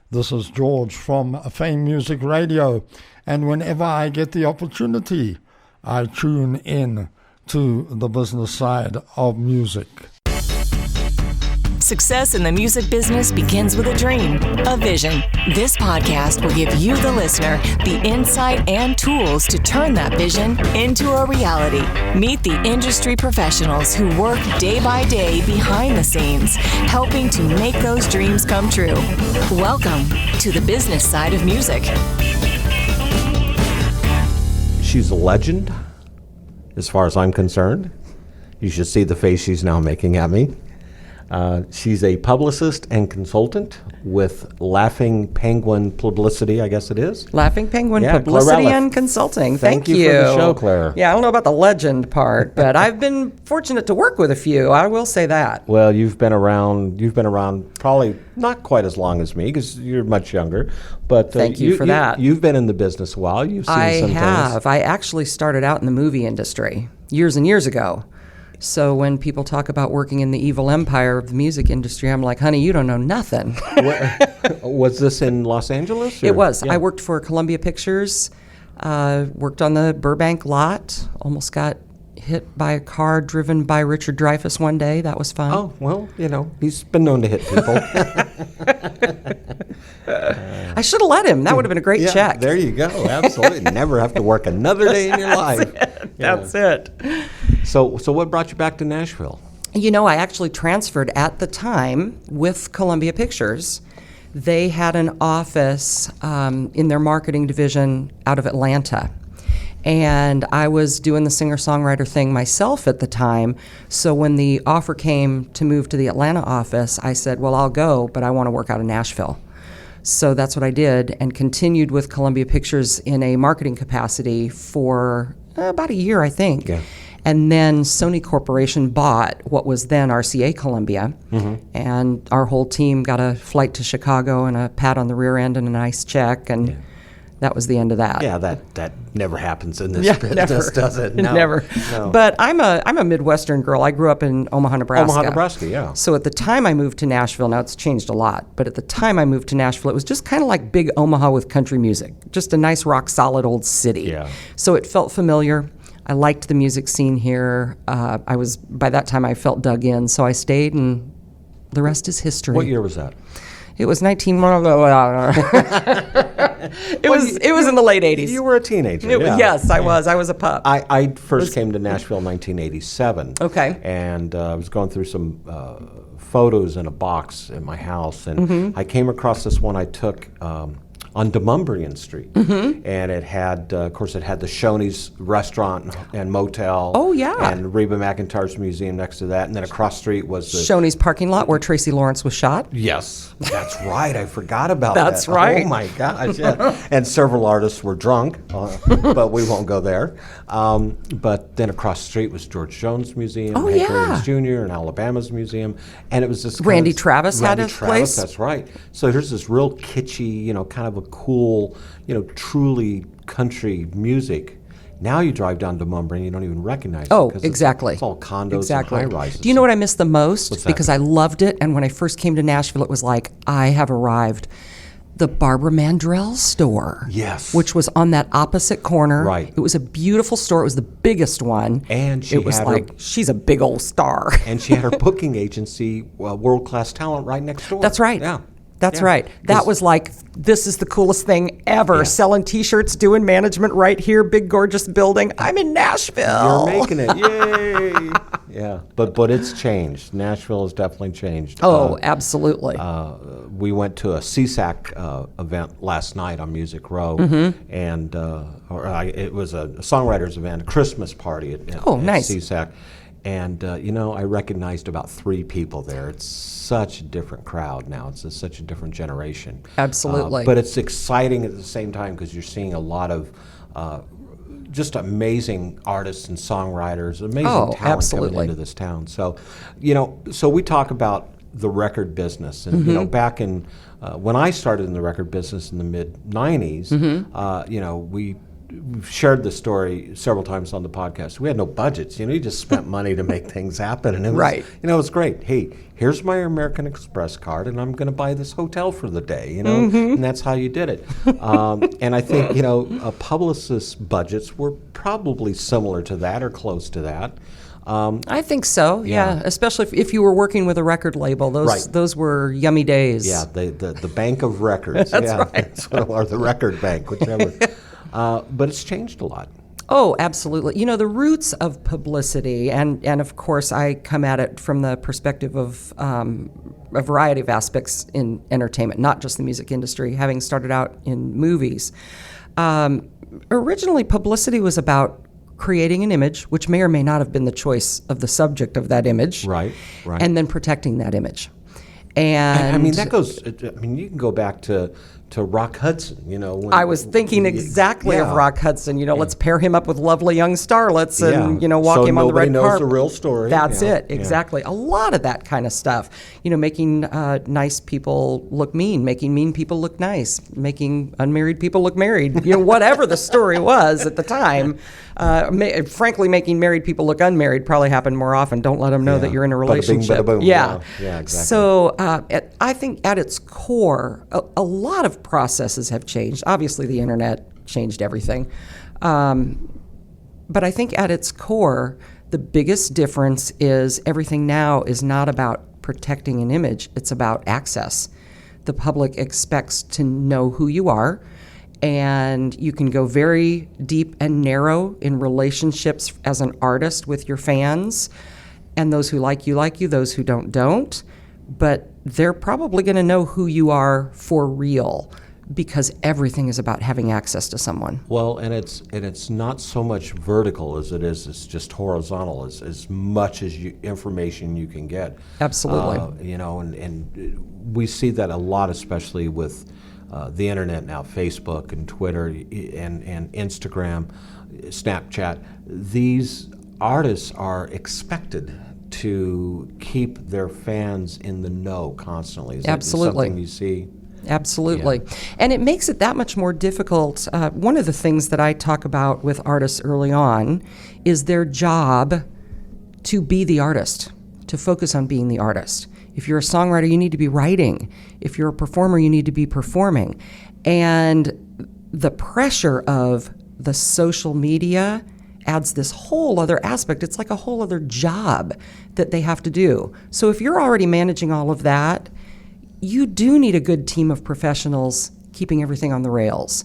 This is George from Fame Music Radio, and whenever I get the opportunity, I tune in to the business side of music. Success in the music business begins with a dream, a vision. This podcast will give you, the listener, the insight and tools to turn that vision into a reality. Meet the industry professionals who work day by day behind the scenes, helping to make those dreams come true. Welcome to the business side of music. She's a legend, as far as I'm concerned. You should see the face she's now making at me. She's a publicist and consultant with Laughing Penguin Publicity, I guess it is. Laughing Penguin Publicity and Consulting. Thank you for the show, Claire. Yeah, I don't know about the legend part, but I've been fortunate to work with a few. I will say that. Well, you've been around probably not quite as long as me because you're much younger. But thank you for that. You've been in the business a while. You've seen some things. I have. I actually started out in the movie industry years and years ago. So when people talk about working in the evil empire of the music industry, I'm like, honey, you don't know nothing. Was this in Los Angeles? It was. Yeah. I worked for Columbia Pictures, worked on the Burbank lot, almost got hit by a car driven by Richard Dreyfuss one day. That was fun. Oh, well, he's been known to hit people. I should have let him. That would have been a great check. There you go. Absolutely. Never have to work another day in your life. That's it. So what brought you back to Nashville? I actually transferred at the time with Columbia Pictures. They had an office in their marketing division out of Atlanta. And I was doing the singer-songwriter thing myself at the time. So when the offer came to move to the Atlanta office, I said, well, I'll go, but I want to work out of Nashville. So that's what I did and continued with Columbia Pictures in a marketing capacity for about a year, I think. Yeah. And then Sony Corporation bought what was then RCA Columbia, and our whole team got a flight to Chicago and a pat on the rear end and a nice check, and that was the end of that. Yeah, that never happens in this business, never. Does it? No. Never. No. But I'm a Midwestern girl. I grew up in Omaha, Nebraska. Omaha, Nebraska, yeah. So at the time I moved to Nashville, now it's changed a lot, but at the time I moved to Nashville, it was just kind of like big Omaha with country music, just a nice rock-solid old city. Yeah. So it felt familiar. I liked the music scene here. By that time I felt dug in, so I stayed, and the rest is history. What year was that? It was It was in the late 80s. You were a teenager. Yes, I was. I was a pup. I first came to Nashville in 1987. Okay. And I was going through some photos in a box in my house, and I came across this one I took on Demumbrian Street, and it had, of course, the Shoney's restaurant and motel. Oh, yeah. And Reba McEntire's museum next to that, and then across the street was the Shoney's parking lot where Tracy Lawrence was shot. Yes, that's right. I forgot about that. That's right. Oh my gosh! Yeah. And several artists were drunk, but we won't go there. But then across the street was George Jones Museum, Hank Williams Jr. and Alabama's museum, and it was this. Randy Travis had a place. That's right. So there's this real kitschy, kind of a cool, truly country music. Now you drive down to Mumbai and you don't even recognize it. Oh, exactly. It's all condos and high-rises. Do you know what I miss the most? What's that? Because I loved it, and when I first came to Nashville, it was like, I have arrived. The Barbara Mandrell store. Yes. Which was on that opposite corner. Right. It was a beautiful store. It was the biggest one. And she's a big old star. And she had her booking agency, World Class Talent, right next door. That's right. Yeah. That's right. That was like, this is the coolest thing ever. Yeah. Selling T-shirts, doing management right here, big gorgeous building. I'm in Nashville. You're making it. Yay. Yeah. But it's changed. Nashville has definitely changed. Oh, absolutely. We went to a CSAC event last night on Music Row, and it was a songwriters event, a Christmas party at nice. CSAC. And, I recognized about 3 people there. It's such a different crowd now. It's such a different generation. Absolutely. But it's exciting at the same time because you're seeing a lot of just amazing artists and songwriters, amazing talent coming into this town. So, so we talk about the record business. And, back in, when I started in the record business in the mid-'90s, we've shared this story several times on the podcast. We had no budgets. You just spent money to make things happen. And it was, Right. it was great. Hey, here's my American Express card, and I'm going to buy this hotel for the day, and that's how you did it. And I think, Publicist's budgets were probably similar to that or close to that. I think so, yeah. Especially if you were working with a record label. Those were yummy days. Yeah, the bank of records. That's right. Or the record bank, whichever. But it's changed a lot. Oh, absolutely. The roots of Publicity, and of course I come at it from the perspective of a variety of aspects in entertainment, not just the music industry, having started out in movies. Originally, Publicity was about creating an image, which may or may not have been the choice of the subject of that image, right, and then protecting that image. And that goes. You can go back to Rock Hudson. When, I was thinking exactly of Rock Hudson. Let's pair him up with lovely young starlets and walk him on the red carpet. So nobody knows the real story. That's it, exactly. A lot of that kind of stuff. Making nice people look mean, making mean people look nice, making unmarried people look married. Whatever the story was at the time. Frankly, making married people look unmarried probably happened more often. Don't let them know that you're in a relationship. Bada bing, bada boom. Yeah, exactly. So I think at its core, a lot of processes have changed. Obviously, the internet changed everything. But I think at its core, the biggest difference is everything now is not about protecting an image. It's about access. The public expects to know who you are, and you can go very deep and narrow in relationships as an artist with your fans, and those who like you, those who don't. But they're probably going to know who you are for real, because everything is about having access to someone. Well, and it's not so much vertical as it is. It's just horizontal, as much as information you can get. Absolutely. And we see that a lot, especially with the internet now, Facebook and Twitter and Instagram, Snapchat. These artists are expected to keep their fans in the know constantly. Is Absolutely. That something you see? Absolutely. Yeah. And it makes it that much more difficult. One of the things that I talk about with artists early on is their job to be the artist, to focus on being the artist. If you're a songwriter, you need to be writing. If you're a performer, you need to be performing. And the pressure of the social media adds this whole other aspect. It's like a whole other job that they have to do. So if you're already managing all of that, you do need a good team of professionals keeping everything on the rails,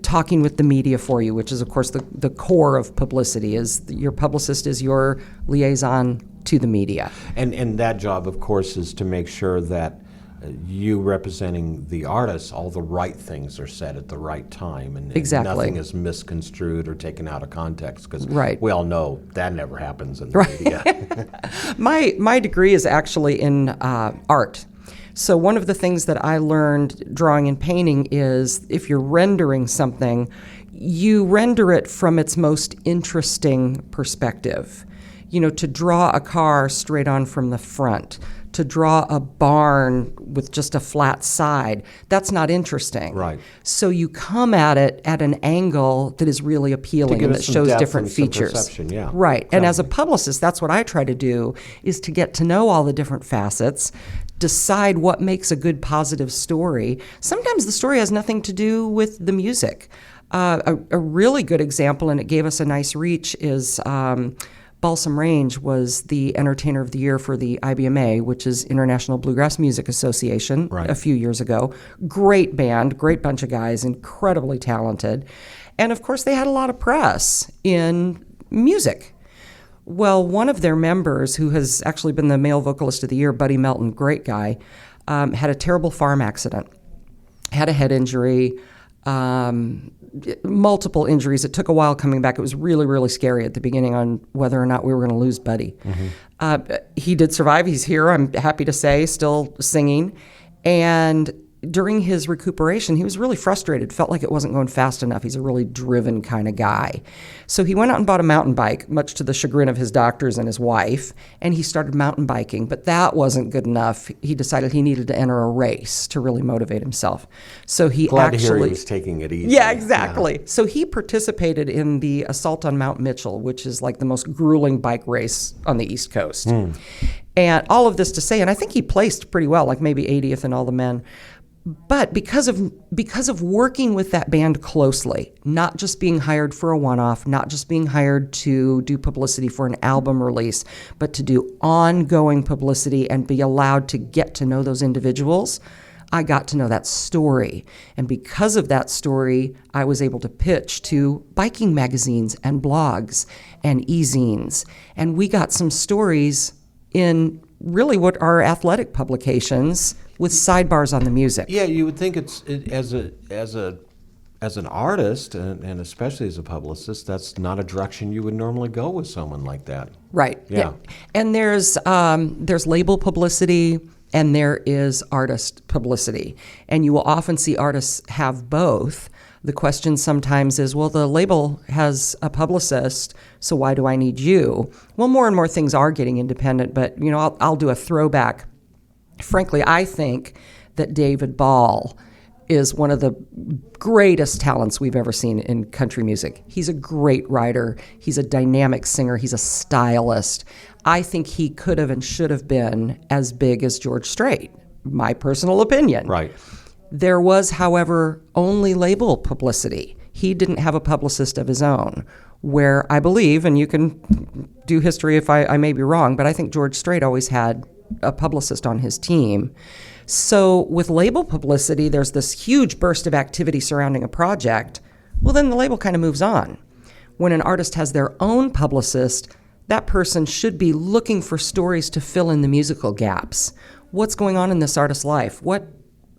talking with the media for you, which is, of course, the core of Publicity. Is your publicist is your liaison to the media. And that job, of course, is to make sure that you representing the artist, all the right things are said at the right time, and nothing is misconstrued or taken out of context, because we all know that never happens in the media. My degree is actually in art. So one of the things that I learned drawing and painting is if you're rendering something, you render it from its most interesting perspective. To draw a car straight on from the front, to draw a barn with just a flat side, that's not interesting. Right. So you come at it at an angle that is really appealing and that shows different features. Perception, yeah. Right. Exactly. And as a publicist, that's what I try to do, is to get to know all the different facets, decide what makes a good positive story. Sometimes the story has nothing to do with the music. A really good example, and it gave us a nice reach, is Balsam Range was the Entertainer of the Year for the IBMA, which is International Bluegrass Music Association, a few years ago. Great band, great bunch of guys, incredibly talented. And of course, they had a lot of press in music. Well, one of their members, who has actually been the Male Vocalist of the Year, Buddy Melton, great guy, had a terrible farm accident, had a head injury, multiple injuries. It took a while coming back. It was really, really scary at the beginning on whether or not we were going to lose Buddy. Mm-hmm. He did survive. He's here, I'm happy to say, still singing. And during his recuperation, he was really frustrated, felt like it wasn't going fast enough. He's a really driven kind of guy. So he went out and bought a mountain bike, much to the chagrin of his doctors and his wife, and he started mountain biking. But that wasn't good enough. He decided he needed to enter a race to really motivate himself. So he Glad to hear he was taking it easy. Yeah, exactly. Yeah. So he participated in the Assault on Mount Mitchell, which is like the most grueling bike race on the East Coast. And all of this to say, and I think he placed pretty well, like maybe 80th in all the men. But because of working with that band closely, not just being hired for a one-off, not just being hired to do publicity for an album release, but to do ongoing publicity and be allowed to get to know those individuals, I got to know that story. And because of that story, I was able to pitch to biking magazines and blogs and e-zines. And we got some stories in really what are athletic publications with sidebars on the music. Yeah, you would think as an artist and especially as a publicist, that's not a direction you would normally go with someone like that. Right. Yeah. And there's label publicity and there is artist publicity, and you will often see artists have both. The question sometimes is, well, the label has a publicist, so why do I need you? Well, more and more things are getting independent, but I'll do a throwback. Frankly, I think that David Ball is one of the greatest talents we've ever seen in country music. He's a great writer. He's a dynamic singer. He's a stylist. I think he could have and should have been as big as George Strait, my personal opinion. Right. There was, however, only label publicity. He didn't have a publicist of his own, where I believe, and you can do history if I may be wrong, but I think George Strait always had a publicist on his team. So with label publicity, there's this huge burst of activity surrounding a project. Well, then the label kind of moves on. When an artist has their own publicist, that person should be looking for stories to fill in the musical gaps. What's going on in this artist's life? What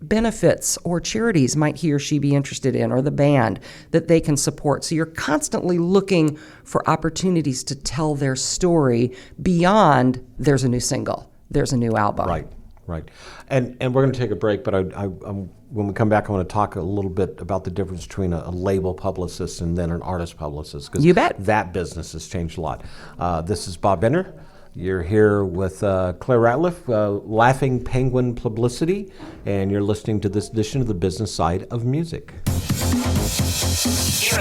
benefits or charities might he or she be interested in, or the band that they can support? So you're constantly looking for opportunities to tell their story beyond there's a new single, there's a new album. Right. And we're going to take a break, but when we come back, I want to talk a little bit about the difference between a label publicist and then an artist publicist. You bet. That business has changed a lot. This is Bob Bender. You're here with Claire Ratliff, Laughing Penguin Publicity, and you're listening to this edition of the Business Side of Music. You're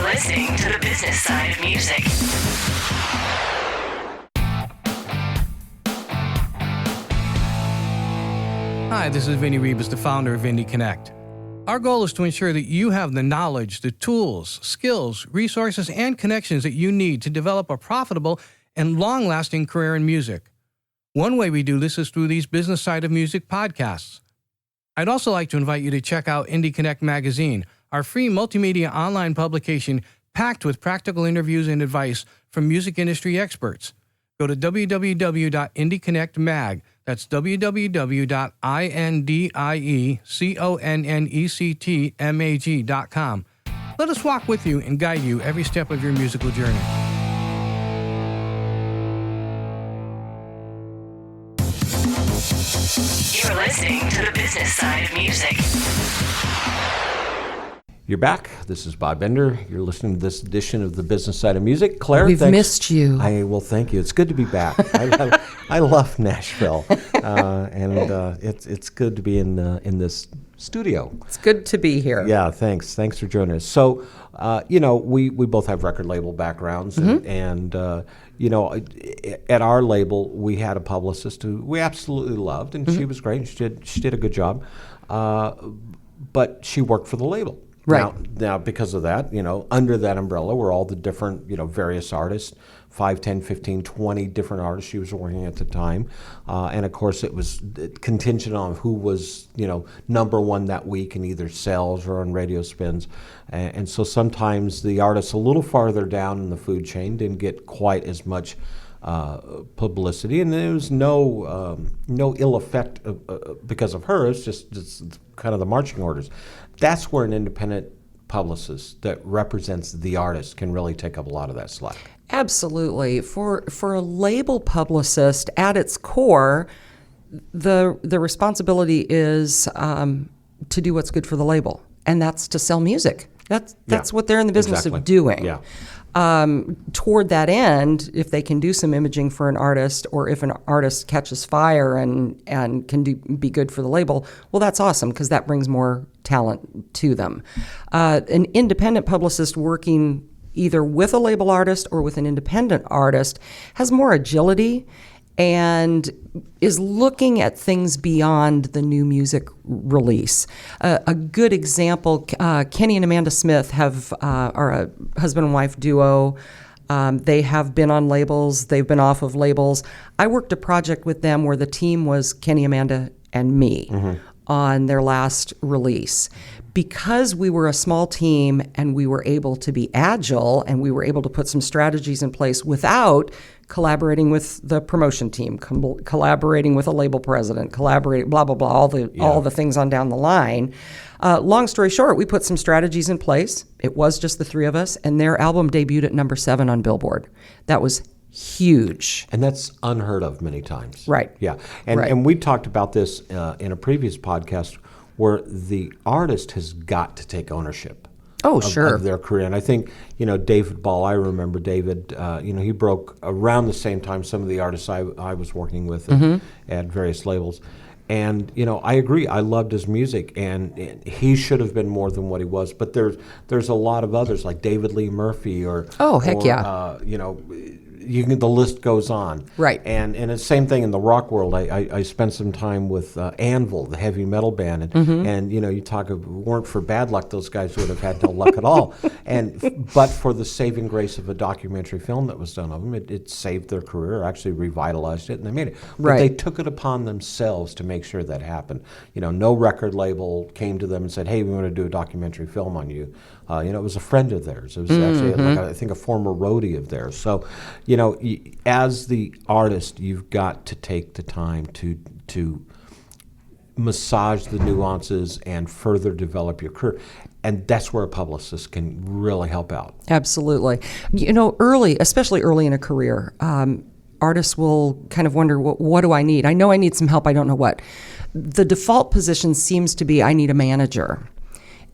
listening to the Business Side of Music. Hi, this is Vinny Rebus, the founder of Indie Connect. Our goal is to ensure that you have the knowledge, the tools, skills, resources, and connections that you need to develop a profitable and long-lasting career in music. One way we do this is through these Business Side of Music podcasts. I'd also like to invite you to check out Indie Connect magazine, our free multimedia online publication packed with practical interviews and advice from music industry experts. Go to www.indieconnectmag. That's www.indieconnectmag.com. Let us walk with you and guide you every step of your musical journey. You're listening to the Business Side of Music. You're back. This is Bob Bender. You're listening to this edition of the Business Side of Music. Claire, We've thanks. missed you. Thank you. It's good to be back. I love Nashville, and it's good to be in this studio. It's good to be here. Yeah, thanks. Thanks for joining us. So, we both have record label backgrounds, and at our label, we had a publicist who we absolutely loved, and she was great, and she did a good job, but she worked for the label. Right. Now, because of that, under that umbrella were all the different, various artists, 5, 10, 15, 20 different artists she was working at the time. And, of course, it was contingent on who was, number one that week in either sales or on radio spins. And so sometimes the artists a little farther down in the food chain didn't get quite as much publicity, and there was no ill effect because of her. It's just kind of the marching orders. That's where an independent publicist that represents the artist can really take up a lot of that slack. Absolutely. For a label publicist, at its core, the responsibility is to do what's good for the label, and that's to sell music. That's what they're in the business Exactly. of doing. Yeah. Toward that end, if they can do some imaging for an artist, or if an artist catches fire and can be good for the label, well, that's awesome, because that brings more talent to them. An independent publicist working either with a label artist or with an independent artist has more agility and is looking at things beyond the new music release. A good example, Kenny and Amanda Smith are a husband and wife duo. They have been on labels. They've been off of labels. I worked a project with them where the team was Kenny, Amanda, and me on their last release. Because we were a small team and we were able to be agile and we were able to put some strategies in place without collaborating with the promotion team, collaborating with a label president, collaborating, blah, blah, blah, all the things on down the line. Long story short, we put some strategies in place. It was just the three of us, and their album debuted at number 7 on Billboard. That was huge. And that's unheard of many times. Right. Yeah. And Right. and we talked about this in a previous podcast, where the artist has got to take ownership of their career. And I think, David Ball, I remember David, he broke around the same time some of the artists I was working with at various labels. And, I agree. I loved his music, and he should have been more than what he was. But there's a lot of others, like David Lee Murphy or... Oh, heck yeah. The list goes on. Right. And it's the same thing in the rock world. I spent some time with Anvil, the heavy metal band, and you talk of, weren't for bad luck, those guys would have had no luck at all. But for the saving grace of a documentary film that was done of them, it saved their career, actually revitalized it, and they made it. But Right. they took it upon themselves to make sure that happened. No record label came to them and said, "Hey, we want to do a documentary film on you." It was a friend of theirs. It was actually, I think, a former roadie of theirs. So, as the artist, you've got to take the time to massage the nuances and further develop your career. And that's where a publicist can really help out. Absolutely. Especially early in a career, artists will kind of wonder, what do I need? I know I need some help. I don't know what. The default position seems to be, I need a manager.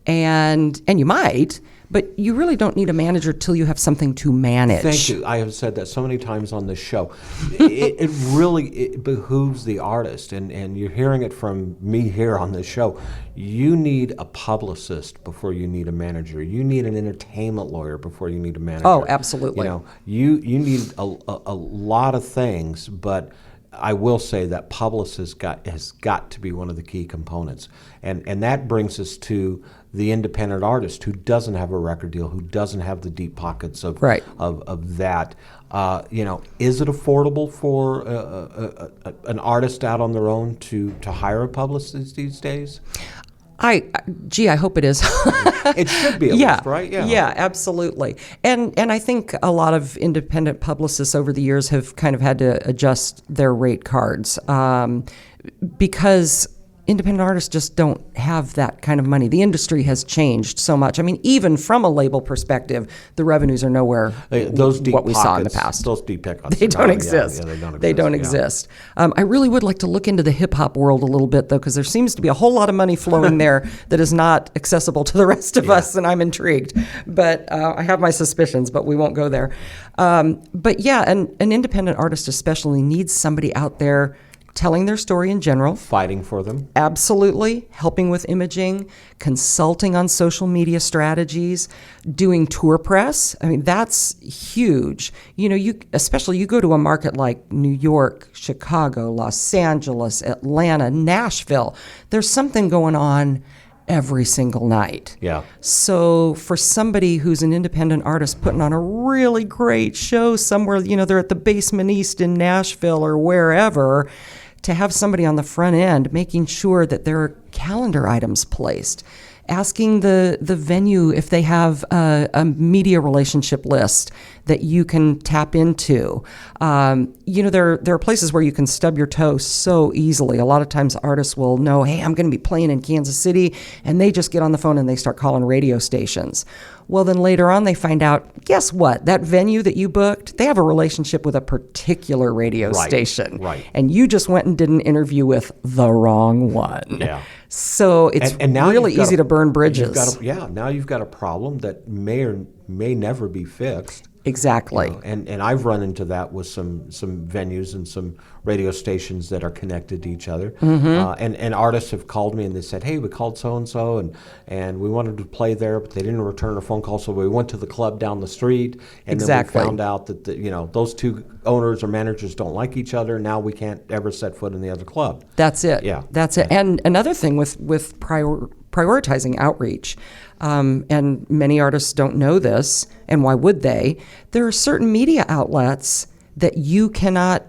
And you might, but you really don't need a manager till you have something to manage. Thank you. I have said that so many times on this show. It really behooves the artist, and you're hearing it from me here on this show. You need a publicist before you need a manager. You need an entertainment lawyer before you need a manager. Oh, absolutely. You need a lot of things, but I will say that publicist has got to be one of the key components. And that brings us to the independent artist who doesn't have a record deal, who doesn't have the deep pockets of Right. of that. Is it affordable for an artist out on their own to hire a publicist these days? I hope it is. It should be at least, right? Yeah, absolutely. And I think a lot of independent publicists over the years have kind of had to adjust their rate cards because independent artists just don't have that kind of money. The industry has changed so much. I mean, even from a label perspective, the revenues are nowhere those deep what we pockets, saw in the past. Those deep pockets. They don't exist. Yeah, they don't exist. They don't exist. I really would like to look into the hip-hop world a little bit, though, because there seems to be a whole lot of money flowing there that is not accessible to the rest of us, and I'm intrigued. But I have my suspicions, but we won't go there. But yeah, an independent artist especially needs somebody out there telling their story in general. Fighting for them. Absolutely. Helping with imaging, consulting on social media strategies, doing tour press. I mean, that's huge. You go to a market like New York, Chicago, Los Angeles, Atlanta, Nashville. There's something going on every single night. Yeah. So for somebody who's an independent artist putting on a really great show somewhere, they're at the Basement East in Nashville or wherever, to have somebody on the front end making sure that there are calendar items placed, asking the venue if they have a media relationship list that you can tap into. There are places where you can stub your toe so easily. A lot of times artists will know, hey, I'm going to be playing in Kansas City, and they just get on the phone and they start calling radio stations. Well, then later on they find out, guess what? That venue that you booked, they have a relationship with a particular radio station. Right. And you just went and did an interview with the wrong one. Yeah. So it's And now really you've got easy to burn bridges. Now you've got a problem that may or may never be fixed. Exactly. You know, and I've run into that with some venues and some radio stations that are connected to each other. And artists have called me and they said, hey, we called so-and-so and we wanted to play there, but they didn't return a phone call, so we went to the club down the street and then we found out that those two owners or managers don't like each other. Now we can't ever set foot in the other club. That's it. Yeah. That's it. And another thing with prioritizing outreach, and many artists don't know this, and why would they? There are certain media outlets that you cannot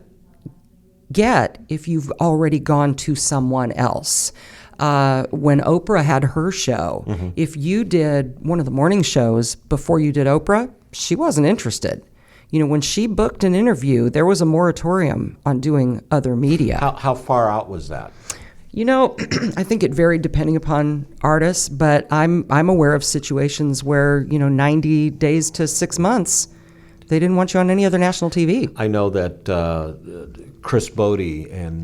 get if you've already gone to someone else. When Oprah had her show, if you did one of the morning shows before you did Oprah, she wasn't interested. When she booked an interview, there was a moratorium on doing other media. How far out was that? I think it varied depending upon artists, but I'm aware of situations where 90 days to 6 months, they didn't want you on any other national TV. I know that Chris Bodie and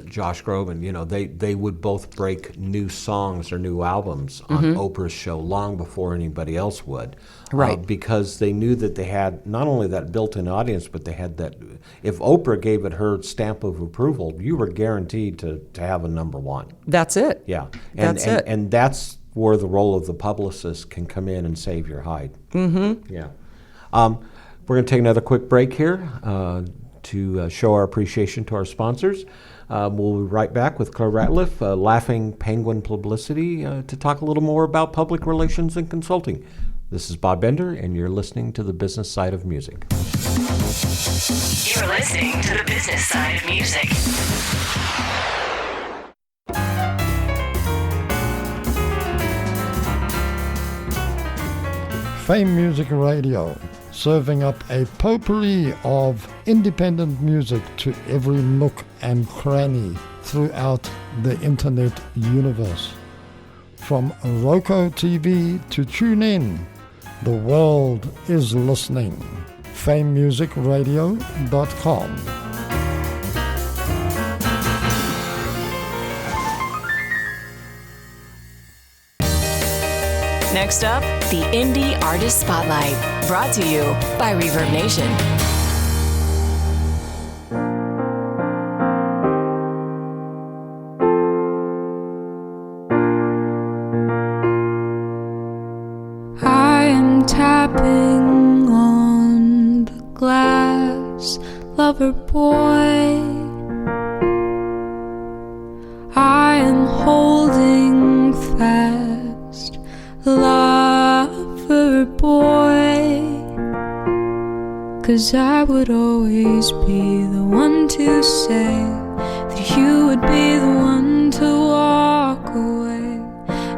Josh Groban, they would both break new songs or new albums on Oprah's show long before anybody else would. Right. Because they knew that they had not only that built-in audience, but they had that. If Oprah gave it her stamp of approval, you were guaranteed to have a number one. That's it. Yeah. That's it. And that's where the role of the publicist can come in and save your hide. Mm-hmm. Yeah. We're going to take another quick break here to show our appreciation to our sponsors. We'll be right back with Claire Ratliff, Laughing Penguin Publicity, to talk a little more about public relations and consulting. This is Bob Bender, and you're listening to The Business Side of Music. You're listening to The Business Side of Music. Fame Music Radio, serving up a potpourri of independent music to every nook and cranny throughout the internet universe. From Roku TV to TuneIn, the world is listening. FameMusicRadio.com. Next up, the Indie Artist Spotlight, brought to you by Reverb Nation. I am tapping on the glass, lover boy. I am holding fast, lover boy. 'Cause I would always be the one to say that you would be the one to walk away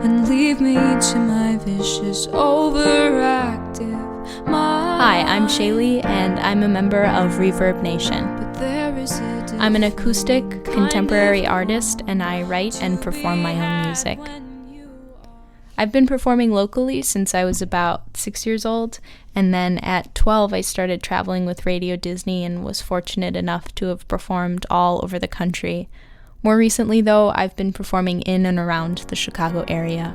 and leave me to my vicious, overactive mind. Hi, I'm Shaylee, and I'm a member of Reverb Nation. But there is a I'm an acoustic contemporary artist, and I write and perform my own music. I've been performing locally since I was about 6 years old, and then at 12 I started traveling with Radio Disney and was fortunate enough to have performed all over the country. More recently, though, I've been performing in and around the Chicago area.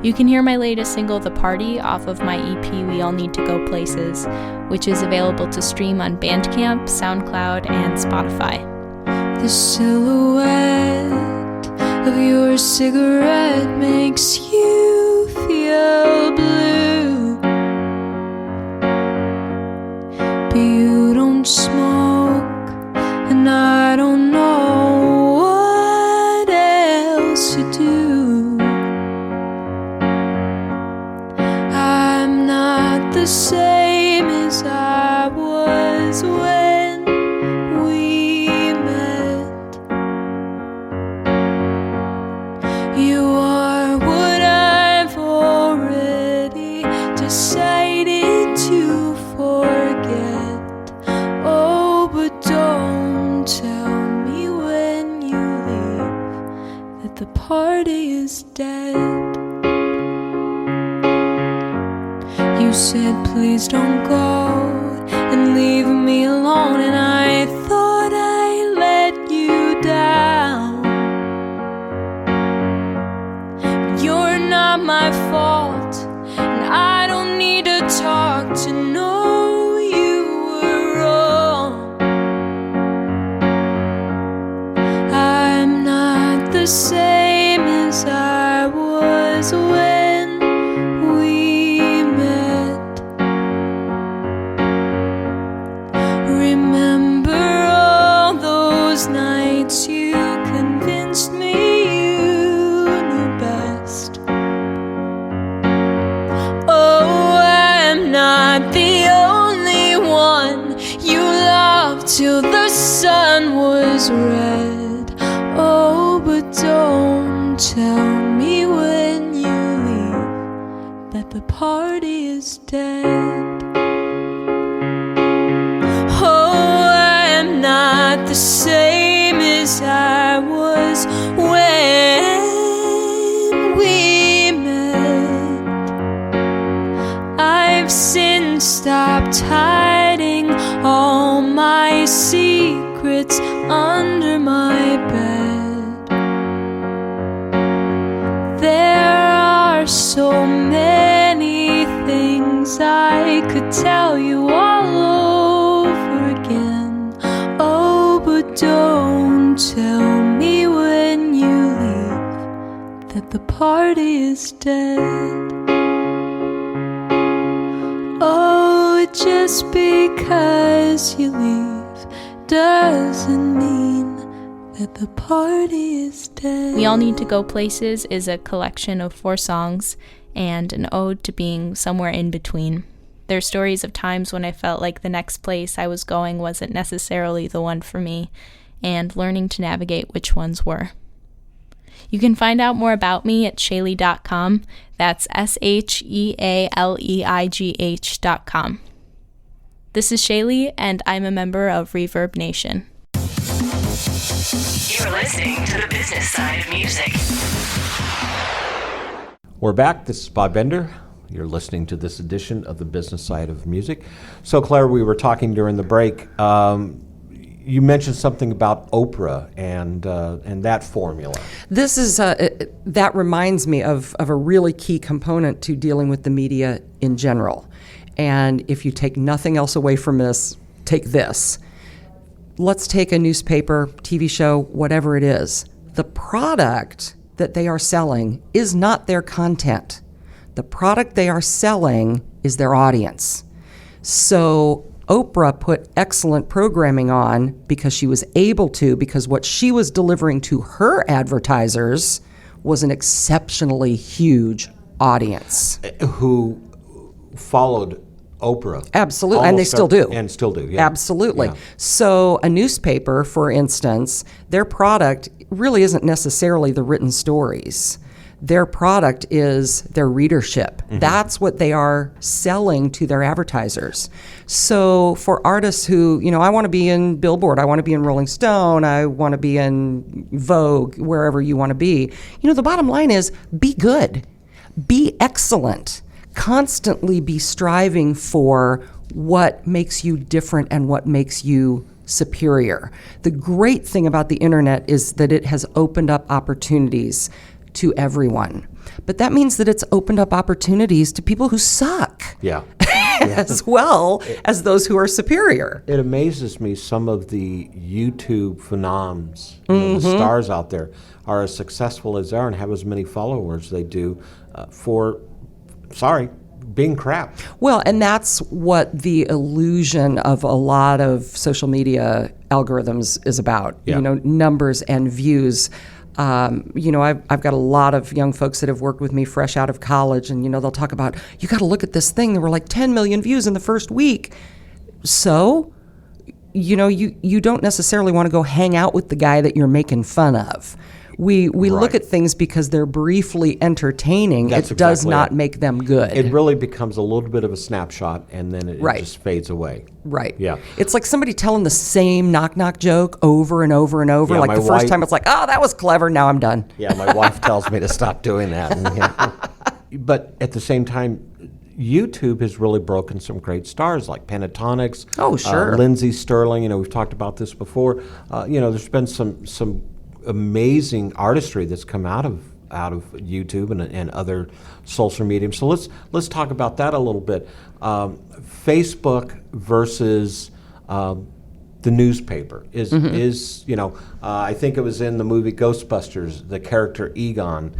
You can hear my latest single, The Party, off of my EP, We All Need to Go Places, which is available to stream on Bandcamp, SoundCloud, and Spotify. The silhouette of your cigarette makes you feel blue, but you don't smoke, and I don't know what else to do. I'm not the same as I was when we met. You are what I've already decided to forget. Oh, but don't tell me when you leave that the party is dead. You said, please don't go and leave me alone, and I thought I let you down. not my fault, and I don't need to talk to know you were wrong. I'm not the same as I was when we met. Remember all those nights you convinced me you knew best. Oh, I'm not the only one you loved till the sun was red. Oh, but don't tell me when you leave that the party is dead. Oh, I'm not the same as I was when we met. I've since stopped hiding all my secrets under my bed. There are so many things I could tell you all over again. Oh, but don't tell me when you leave that the party is dead. Oh, just because you leave doesn't mean that the party is dead. We All Need to Go Places is a collection of 4 songs and an ode to being somewhere in between. They're stories of times when I felt like the next place I was going wasn't necessarily the one for me, and learning to navigate which ones were. You can find out more about me at shalee.com. That's SHEALEIGH.com. This is Shalee, and I'm a member of Reverb Nation. You're listening to the business side of music. We're back. This is Bob Bender. You're listening to this edition of the business side of music. So, Claire, we were talking during the break. You mentioned something about Oprah and that formula. This is that reminds me of a really key component to dealing with the media in general. And if you take nothing else away from this, take this. Let's take a newspaper, TV show, whatever it is. The product that they are selling is not their content. The product they are selling is their audience. So Oprah put excellent programming on because she was able to, because what she was delivering to her advertisers was an exceptionally huge audience. Who followed Oprah. Absolutely, and they still do. And still do, yeah. Absolutely. Yeah. So a newspaper, for instance, their product really isn't necessarily the written stories. Their product is their readership. Mm-hmm. That's what they are selling to their advertisers. So for artists who, I want to be in Billboard, I want to be in Rolling Stone, I want to be in Vogue, wherever you want to be, the bottom line is be good, be excellent, constantly be striving for what makes you different and what makes you superior. The great thing about the internet is that it has opened up opportunities to everyone. But that means that it's opened up opportunities to people who suck. Yeah. As well as those who are superior. It amazes me some of the YouTube phenoms, the stars out there, are as successful as they are and have as many followers they do being crap. Well, and that's what the illusion of a lot of social media algorithms is about. Yeah. Numbers and views. I've got a lot of young folks that have worked with me fresh out of college, and they'll talk about, you got to look at this thing. There were like 10 million views in the first week. So, you don't necessarily want to go hang out with the guy that you're making fun of. We look at things because they're briefly entertaining. That's it does exactly not it. make them good. It really becomes a little bit of a snapshot, and then it just fades away. Right. Yeah. It's like somebody telling the same knock-knock joke over and over and over. Yeah, like the first time it's like, oh, that was clever. Now I'm done. Yeah, my wife tells me to stop doing that. But at the same time, YouTube has really broken some great stars like Pentatonics. Oh, sure. Lindsey Sterling. We've talked about this before. There's been some amazing artistry that's come out of out of YouTube and other social mediums. So let's talk about that a little bit. Facebook versus the newspaper is I think it was in the movie Ghostbusters, the character Egon,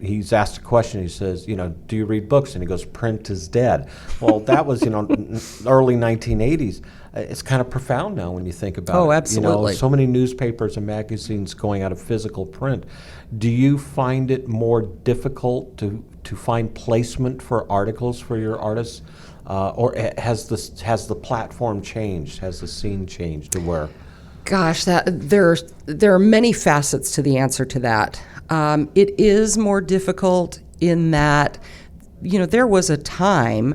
he's asked a question. He says, do you read books? And he goes, print is dead. Well, that was early 1980s. It's kind of profound now when you think about it. Oh, absolutely. So many newspapers and magazines going out of physical print. Do you find it more difficult to find placement for articles for your artists? Or has the platform changed? Has the scene changed to where? Gosh, there are many facets to the answer to that. It is more difficult in that, there was a time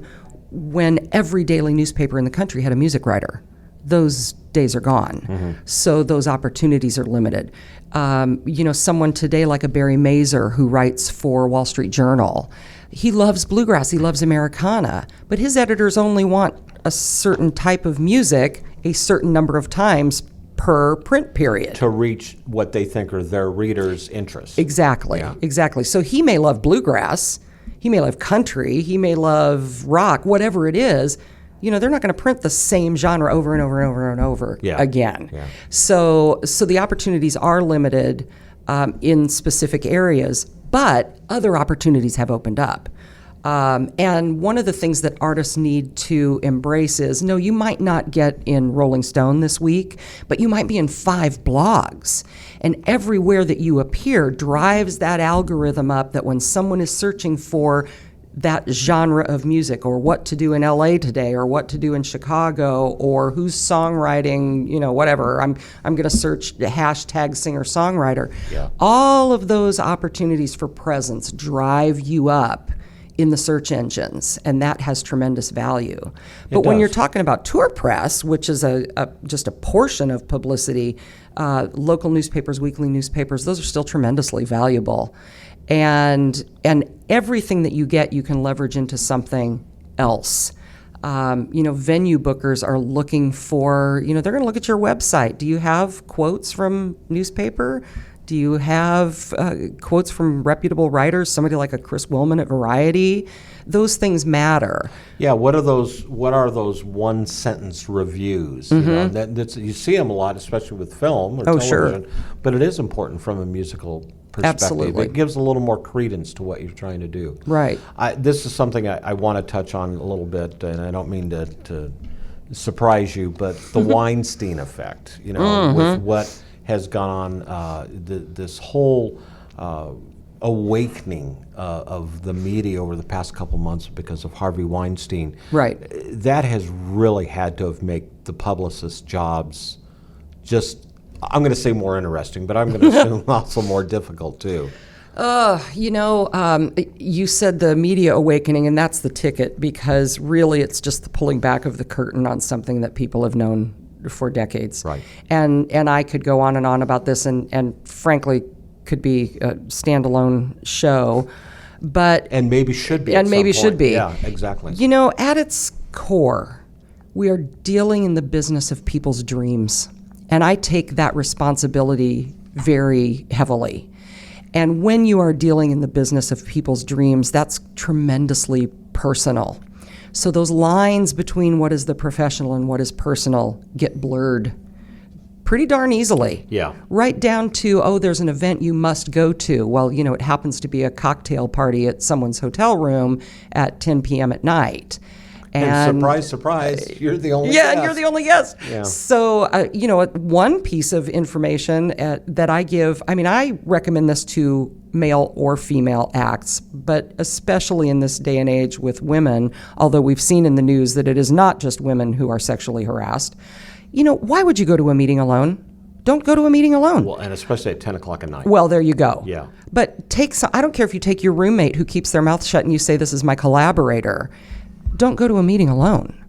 when every daily newspaper in the country had a music writer. Those days are gone. Mm-hmm. So those opportunities are limited. Someone today like a Barry Mazer who writes for Wall Street Journal, he loves bluegrass, he loves Americana, but his editors only want a certain type of music a certain number of times per print period. To reach what they think are their readers' interests. Exactly. So he may love bluegrass, he may love country, he may love rock, whatever it is. They're not going to print the same genre over and over and over and over again. Yeah. So the opportunities are limited in specific areas, but other opportunities have opened up. And one of the things that artists need to embrace is, no, you might not get in Rolling Stone this week, but you might be in 5 blogs. And everywhere that you appear drives that algorithm up that when someone is searching for that genre of music, or what to do in LA today, or what to do in Chicago, or who's songwriting, whatever. I'm going to search the hashtag singer-songwriter. Yeah. All of those opportunities for presence drive you up in the search engines, and that has tremendous value. But when you're talking about tour press, which is just a portion of publicity, local newspapers, weekly newspapers, those are still tremendously valuable. And everything that you get, you can leverage into something else. Venue bookers are looking for, they're going to look at your website. Do you have quotes from newspaper? Do you have quotes from reputable writers, somebody like a Chris Willman at Variety? Those things matter. Yeah, what are those one sentence reviews? Mm-hmm. You see them a lot, especially with film or television. Sure. But it is important from a musical perspective. Absolutely. It gives a little more credence to what you're trying to do. Right. This is something I want to touch on a little bit, and I don't mean to surprise you, but the Weinstein effect, mm-hmm. with what has gone on, this whole awakening of the media over the past couple months because of Harvey Weinstein. Right. That has really had to have made the publicist's jobs just, I'm going to say more interesting, but I'm going to assume also more difficult too. You said the media awakening, and that's the ticket, because really it's just the pulling back of the curtain on something that people have known for decades. Right. And I could go on and on about this, and frankly could be a standalone show, but and maybe should be. And maybe should be. Yeah, exactly. At its core, we are dealing in the business of people's dreams, and I take that responsibility very heavily. And when you are dealing in the business of people's dreams, that's tremendously personal. So those lines between what is the professional and what is personal get blurred pretty darn easily. Yeah. Right down to, there's an event you must go to. Well, it happens to be a cocktail party at someone's hotel room at 10 p.m. at night. And surprise, surprise, you're the only guest. Yeah, and you're the only guest. Yeah. So, one piece of information that I give, I recommend this to male or female acts, but especially in this day and age with women, although we've seen in the news that it is not just women who are sexually harassed. Why would you go to a meeting alone? Don't go to a meeting alone. Well, and especially at 10 o'clock at night. Well, there you go. Yeah. But I don't care if you take your roommate who keeps their mouth shut and you say, this is my collaborator. Don't go to a meeting alone.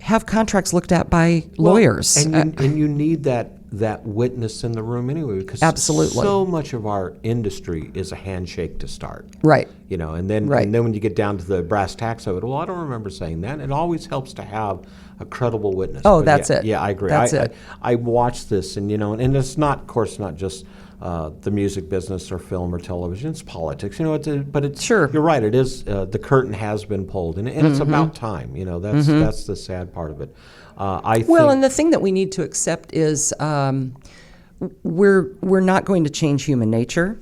Have contracts looked at by lawyers. And you need that witness in the room anyway, because absolutely. So much of our industry is a handshake to start. Right. And then when you get down to the brass tacks of it, I don't remember saying that. It always helps to have a credible witness. Oh, that's it. Yeah, I agree. That's it. I watched this, and and it's not, of course, not just the music business or film or television. It's politics, but it's Sure. You're right. It is the curtain has been pulled, and it's about time. That's the sad part of it. And the thing that we need to accept is we're not going to change human nature.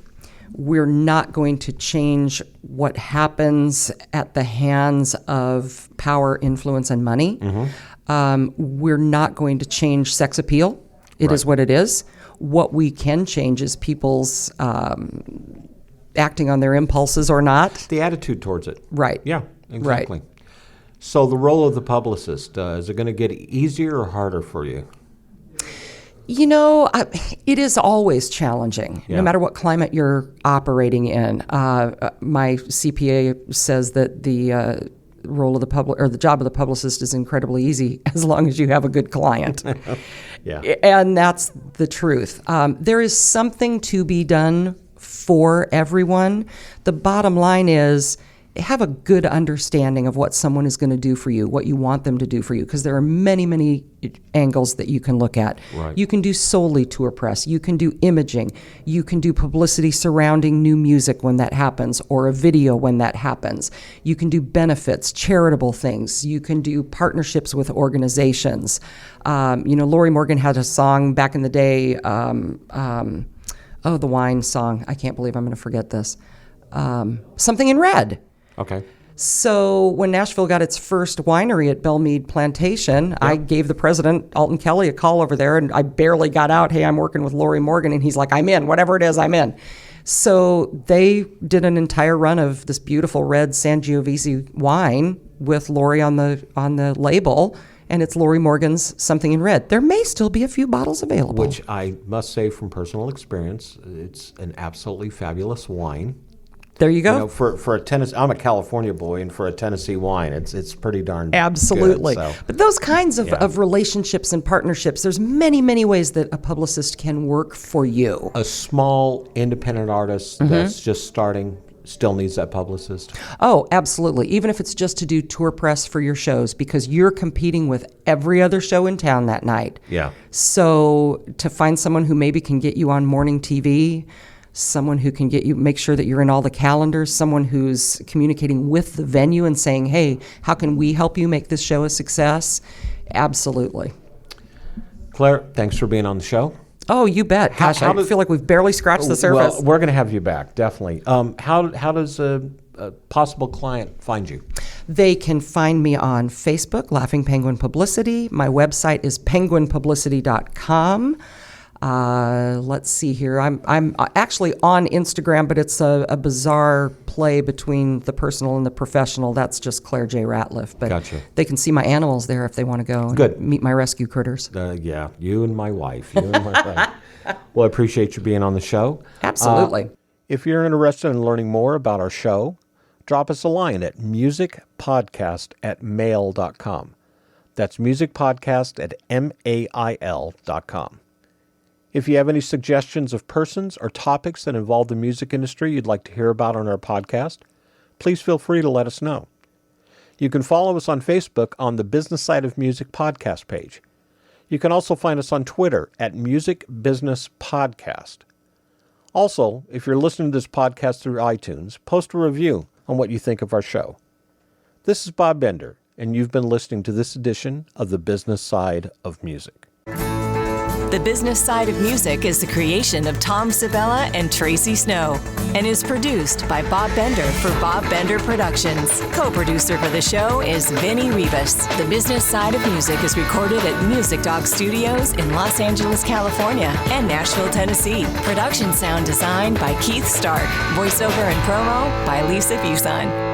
We're not going to change what happens at the hands of power, influence, and money. We're not going to change sex appeal. It is what it is. What we can change is people's acting on their impulses or not. The attitude towards it. Right. Yeah, exactly. Right. So the role of the publicist, is it going to get easier or harder for you? It is always challenging, Yeah. no matter what climate you're operating in. My CPA says that the role of the job of the publicist is incredibly easy as long as you have a good client. Yeah. And that's the truth. There is something to be done for everyone. The bottom line is have a good understanding of what someone is going to do for you, what you want them to do for you, because there are many, many angles that you can look at. Right. You can do solely tour press. You can do imaging. You can do publicity surrounding new music when that happens, or a video when that happens. You can do benefits, charitable things. You can do partnerships with organizations. Lori Morgan had a song back in the day, the wine song. I can't believe I'm going to forget this. Something in Red. Okay. So when Nashville got its first winery at Belmead Plantation, I gave the president, Alton Kelly, a call over there, and I barely got out, hey, I'm working with Lori Morgan, and he's like, I'm in, whatever it is, I'm in. So they did an entire run of this beautiful red Sangiovese wine with Lori on the label, and it's Lori Morgan's Something in Red. There may still be a few bottles available. Which I must say from personal experience, it's an absolutely fabulous wine. There you go. For a Tennessee, I'm a California boy, and for a Tennessee wine, it's pretty darn absolutely good, so. But those kinds of relationships and partnerships, there's many, many ways that a publicist can work for you. A small independent artist that's just starting still needs that publicist. Oh, absolutely. Even if it's just to do tour press for your shows, because you're competing with every other show in town that night. Yeah. So to find someone who maybe can get you on morning TV, someone who can make sure that you're in all the calendars, someone who's communicating with the venue and saying, hey, how can we help you make this show a success? Absolutely. Claire, thanks for being on the show. Oh, you bet. Gosh, I feel like we've barely scratched the surface. Well, we're going to have you back, definitely. How does a possible client find you? They can find me on Facebook, Laughing Penguin Publicity. My website is penguinpublicity.com. Let's see here. I'm actually on Instagram, but it's a bizarre play between the personal and the professional. That's just Claire J. Ratliff. But Gotcha. They can see my animals there if they want to go Good. and meet my rescue critters. Yeah, you and my wife. Well, I appreciate you being on the show. Absolutely. If you're interested in learning more about our show, drop us a line at musicpodcast@mail.com. That's musicpodcast@mail.com. If you have any suggestions of persons or topics that involve the music industry you'd like to hear about on our podcast, please feel free to let us know. You can follow us on Facebook on the Business Side of Music podcast page. You can also find us on Twitter at Music Business Podcast. Also, if you're listening to this podcast through iTunes, post a review on what you think of our show. This is Bob Bender, and you've been listening to this edition of The Business Side of Music. The Business Side of Music is the creation of Tom Sabella and Tracy Snow and is produced by Bob Bender for Bob Bender Productions. Co-producer for the show is Vinny Rivas. The Business Side of Music is recorded at Music Dog Studios in Los Angeles, California and Nashville, Tennessee. Production sound designed by Keith Stark. Voiceover and promo by Lisa Fuson.